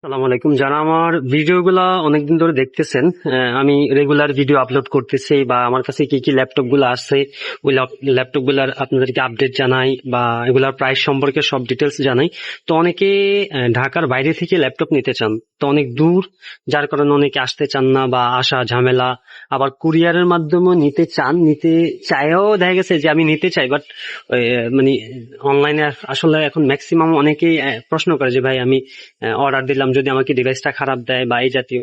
আসসালামু আলাইকুম। যারা আমার ভিডিওগুলা অনেকদিন ধরে দেখতেছেন, আমি রেগুলার ভিডিও আপলোড করতেছি বা আমার কাছে কি কি ল্যাপটপ গুলো আসছে ওই ল্যাপটপ গুলার আপনাদেরকে আপডেট জানাই বা এগুলার প্রাইস সম্পর্কে সব ডিটেলস জানাই। তো অনেকে ঢাকার বাইরে থেকে ল্যাপটপ নিতে চান, তো অনেক দূর, যার কারণে অনেকে আসতে চান না বা আসা ঝামেলা। আবার কুরিয়ারের মাধ্যমে নিতে চান, নিতে চাইও দেখা গেছে যে আমি নিতে চাই, বাট মানে অনলাইনে আসলে এখন ম্যাক্সিমাম অনেকেই প্রশ্ন করে যে ভাই আমি অর্ডার দিলাম, যদি আমাকে ডিভাইসটা খারাপ দেয় বা এই জাতীয়।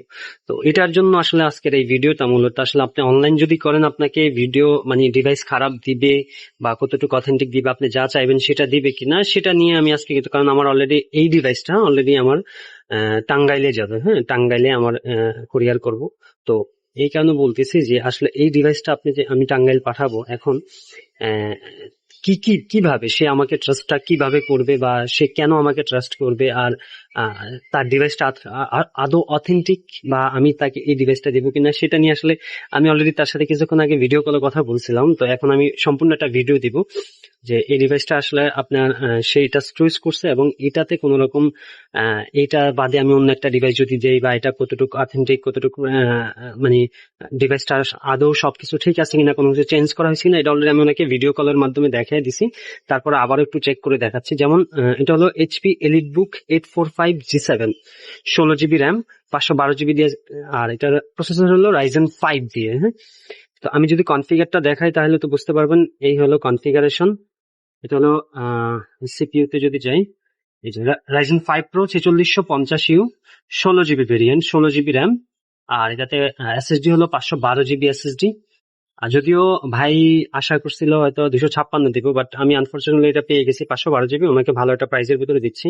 তো এটার জন্য আসলে আজকের এই ভিডিওটা মূলত আসলে আপনি অনলাইন যদি করেন আপনাকে ভিডিও মানে ডিভাইস খারাপ দিবে বা কতটুকু অথেন্টিক দিবে, আপনি যা চাইবেন সেটা দিবে কিনা সেটা নিয়ে আমি আজকে কিন্তু, কারণ আমার অলরেডি এই ডিভাইসটা অলরেডি আমার টাঙ্গাইলে যাবে। হ্যাঁ, টাঙ্গাইলে আমার কুরিয়ার করব। তো এই কারণে বলতেছি যে আসলে এই ডিভাইসটা আপনি যে আমি টাঙ্গাইল পাঠাবো, এখন আহ, কিভাবে সে আমাকে ট্রাস্টটা কিভাবে করবে বা সে কেন আমাকে ট্রাস্ট করবে, আর তার ডিভাইসটা আদৌ অথেন্টিক বা আমি তাকে এই ডিভাইসটা দেবো কিনা সেটা নিয়ে আসলে আমি অলরেডি তার সাথে কিছুক্ষণ আগে ভিডিও কলে কথা বলছিলাম। তো এখন আমি সম্পূর্ণ একটা ভিডিও দিব যে এই ডিভাইসটা আসলে আপনার সেইটা চুজ করছে এবং এটাতে কোন রকম এটা বাদে আমি অন্য একটা ডিভাইস যদি দেই বা এটা কতটুকু অথেন্টিক, কতটুকু মানে ডিভাইসটা আদৌ সবকিছু ঠিক আছে কিনা, কোনো কিছু চেঞ্জ করা হয়েছে কিনা, এটা অলরেডি আমি ওনাকে ভিডিও কলের মাধ্যমে দেখাই দিছি। তারপরে আবারও একটু চেক করে দেখাচ্ছি। যেমন এটা হলো HP EliteBook 845G7, 16 GB RAM, 512 GB দিয়ে, আর এটার প্রসেসর হলো রাইজেন 5 দিয়ে। হ্যাঁ, তো আমি যদি কনফিগারটা দেখাই তাহলে তো বুঝতে পারবেন। এই হলো কনফিগারেশন। এটা হলো সিপিইউ তে যদি যাই, এই যে Ryzen 5 pro 4650U, 16 GB variant, 16 GB RAM, আর এটাতে এসএসডি হলো 512 GB এসএসডি। আর যদিও ভাই আশা করছিল হয়তো 256 দিব, বাট আমি আনফরচুনেটলি এটা পেয়ে গেছি 512 GB, ওনাকে ভালো একটা প্রাইসের ভিতরে দিচ্ছি।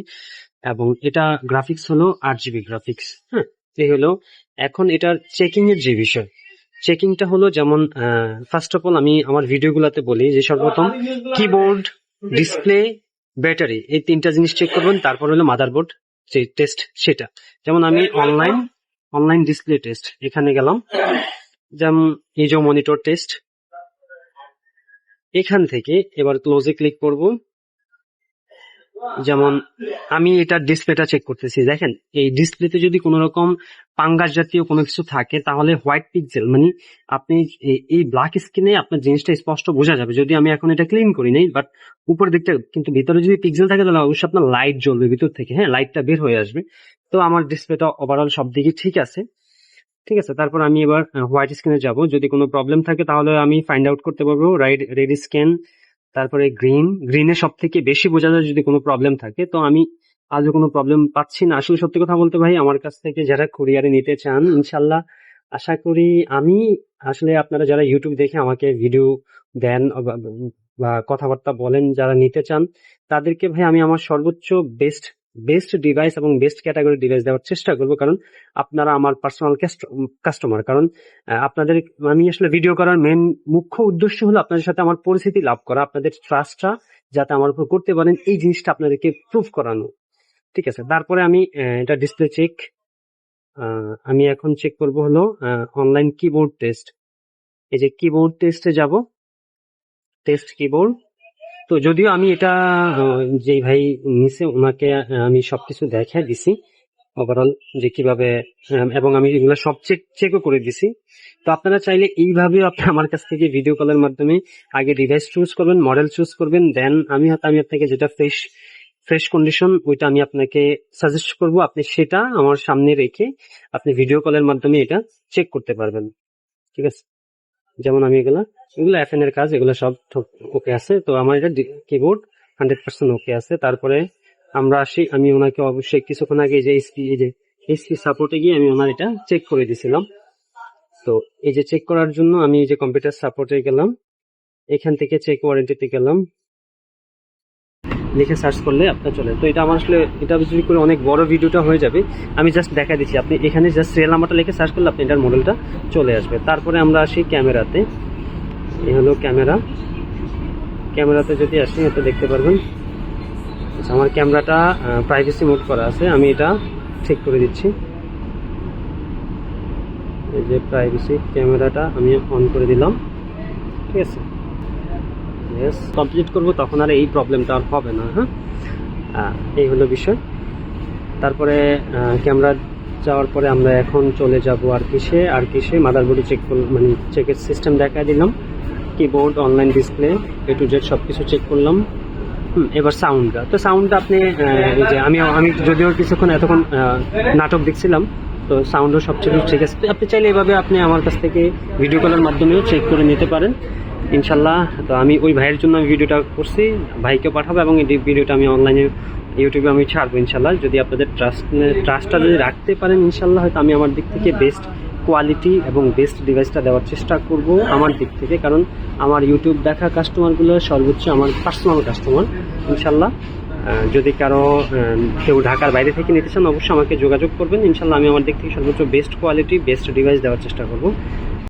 এবং এটা গ্রাফিক্স হলো 8 GB গ্রাফিক্স। হ্যাঁ, এই হলো। এখন এটার চেকিং এর যে বিষয়, চেকিংটা হলো যেমন ফার্স্ট অফ অল আমি আমার ভিডিওগুলোতে বলি যে সর্বপ্রথম কিবোর্ড, ডিসপ্লে, ব্যাটারি, এই তিনটা জিনিস চেক করবেন। তারপর হলো মাদারবোর্ড যে টেস্ট সেটা। যেমন আমি অনলাইন ডিসপ্লে টেস্ট এখানে গেলাম, যেমন এই যে মনিটর টেস্ট, এখান থেকে এবার ক্লোজে ক্লিক করব। যেমন আমি এটার ডিসপ্লেটা চেক করতেছি, দেখেন এই ডিসপ্লেতে যদি কোনো রকম পাঙ্গাস জাতীয় কোনো কিছু থাকে তাহলে হোয়াইট পিক্সেল, মানে আপনি এই ব্ল্যাক স্ক্রিনে আপনার জিনিসটা স্পষ্ট বোঝা যাবে। যদি আমি এখন এটা ক্লিন করি নাই, বাট উপরের দিকটা, কিন্তু ভিতরে যদি পিক্সেল থাকে তাহলে অবশ্যই আপনার লাইট জ্বলবে ভিতর থেকে। হ্যাঁ, লাইটটা বের হয়ে আসবে। তো আমার ডিসপ্লেটা ওভারঅল সব দিকে ঠিক আছে। ঠিক আছে, তারপর আমি এবার হোয়াইট স্ক্রিনে যাব। যদি কোনো প্রবলেম থাকে তাহলে আমি ফাইন্ড আউট করতে পারবো। রেড স্ক্যান, তারপরে গ্রিনে সব থেকে বেশি বোঝা যায় যদি কোনো প্রবলেম থাকে। তো আমি আজও কোনো প্রবলেম পাচ্ছি না। আসলে সত্যি কথা বলতে ভাই, আমার কাছ থেকে যারা কুরিয়ারে নিতে চান, ইনশাল্লাহ আশা করি আমি আসলে আপনারা যারা ইউটিউব দেখে আমাকে ভিডিও দেন বা কথাবার্তা বলেন, যারা নিতে চান তাদেরকে ভাই আমি আমার সর্বোচ্চ বেস্ট বেস্ট ডিভাইস এবং বেস্ট ক্যাটাগরি ডিভাইস দেওয়ার চেষ্টা করবো। কারণ আপনারা আমার পার্সোনাল কাস্টমার। কারণ আপনাদের আমি আসলে ভিডিও করার মেন মুখ্য উদ্দেশ্য হলো আপনাদের সাথে আমার পরিচিতি লাভ করা, আপনাদের ট্রাস্টটা যাতে আমার উপর করতে পারেন এই জিনিসটা আপনাদেরকে প্রুভ করানো। ঠিক আছে, তারপরে আমি এটা ডিসপ্লে চেক, আমি এখন চেক করব হলো অনলাইন কিবোর্ড টেস্ট। এই যে কিবোর্ড টেস্টে যাব, টেস্ট কিবোর্ড। তো যদিও আমি এটা যে ভাই নিচে ওনাকে আমি সবকিছু দেখাই দিছি ওভারঅল যে কিভাবে, এবং আমি এগুলো সব চেকও করে দিছি। তো আপনারা চাইলে এইভাবে আপনি আমার কাছ থেকে ভিডিও কলের মাধ্যমে আগে ডিভাইস চুজ করবেন, মডেল চুজ করবেন, দেন আমি আপনাকে যেটা ফ্রেশ কন্ডিশন ওইটা আমি আপনাকে সাজেস্ট করব, আপনি সেটা আমার সামনে রেখে আপনি ভিডিও কলের মাধ্যমে এটা চেক করতে পারবেন। ঠিক আছে, যেমন আমি এগুলো এফএন এর কাজ, এগুলো সব ওকে আছে। তো আমার এটা কিবোর্ড 100% ওকে আছে। তারপরে আমরা আসি, আমি ওনাকে অবশ্যই কিছুক্ষণ আগে যে এইচপি সাপোর্টে গিয়ে আমি ওনার এটা চেক করে দিয়েছিলাম। তো এই যে চেক করার জন্য আমি এই যে কম্পিউটার সাপোর্টে গেলাম, এখান থেকে চেক ওয়ারেন্টিতে গেলাম, লিখে সার্চ করলে আপনার চলে। তো এটা আমার আসলে এটা যদি করে অনেক বড় ভিডিওটা হয়ে যাবে, আমি জাস্ট দেখা দিচ্ছি। আপনি এখানে জাস্ট সিরিয়াল নাম্বারটা লিখে সার্চ করলে আপনি এটার মডেলটা চলে আসবে। তারপরে আমরা আসি ক্যামেরাতে, এই হলো ক্যামেরাতে যদি আসি এটা দেখতে পারবেন। আচ্ছা, আমার ক্যামেরাটা প্রাইভেসি মোড করা আছে, আমি এটা ঠিক করে দিচ্ছি। এই যে প্রাইভেসি ক্যামেরাটা আমি অন করে দিলাম। ঠিক আছে, ইয়েস, কমপ্লিট করব, তখন আর এই প্রবলেমটা আর হবে না। হ্যাঁ, এই হলো বিষয়। তারপরে ক্যামেরা যাওয়ার পরে আমরা এখন চলে যাব আর কিসে মাদারবোর্ডে চেক মানে চেকের সিস্টেম দেখা দিলাম, keyboard, online display, A to Z সব কিছু চেক করলাম। এবার সাউন্ডটা আপনি এই যে আমি যদিও কিছুক্ষণ এতক্ষণ নাটক দেখছিলাম, তো সাউন্ডও সবচেয়ে ঠিক আছে। আপনি চাইলে এভাবে আপনি আমার কাছ থেকে ভিডিও কলের মাধ্যমেও চেক করে নিতে পারেন ইনশাল্লাহ। তো আমি ওই ভাইয়ের জন্য আমি ভিডিওটা করছি, ভাইকেও পাঠাবো এবং এই ভিডিওটা আমি অনলাইনে ইউটিউবে আমি ছাড়বো ইনশাল্লাহ। যদি আপনাদের ট্রাস্টটা যদি রাখতে পারেন ইনশাল্লাহ, হয়তো আমি আমার দিক থেকে বেস্ট কোয়ালিটি এবং বেস্ট ডিভাইসটা দেওয়ার চেষ্টা করব আমার দিক থেকে, কারণ আমার ইউটিউব দেখা কাস্টমারগুলো সর্বোচ্চ আমার পার্সোনাল কাস্টমার ইনশাল্লাহ। যদি কেউ ঢাকার বাইরে থেকে নিতে চান অবশ্যই আমাকে যোগাযোগ করবেন ইনশাল্লাহ। আমি আমার দিক থেকে সর্বোচ্চ বেস্ট কোয়ালিটি বেস্ট ডিভাইস দেওয়ার চেষ্টা করব।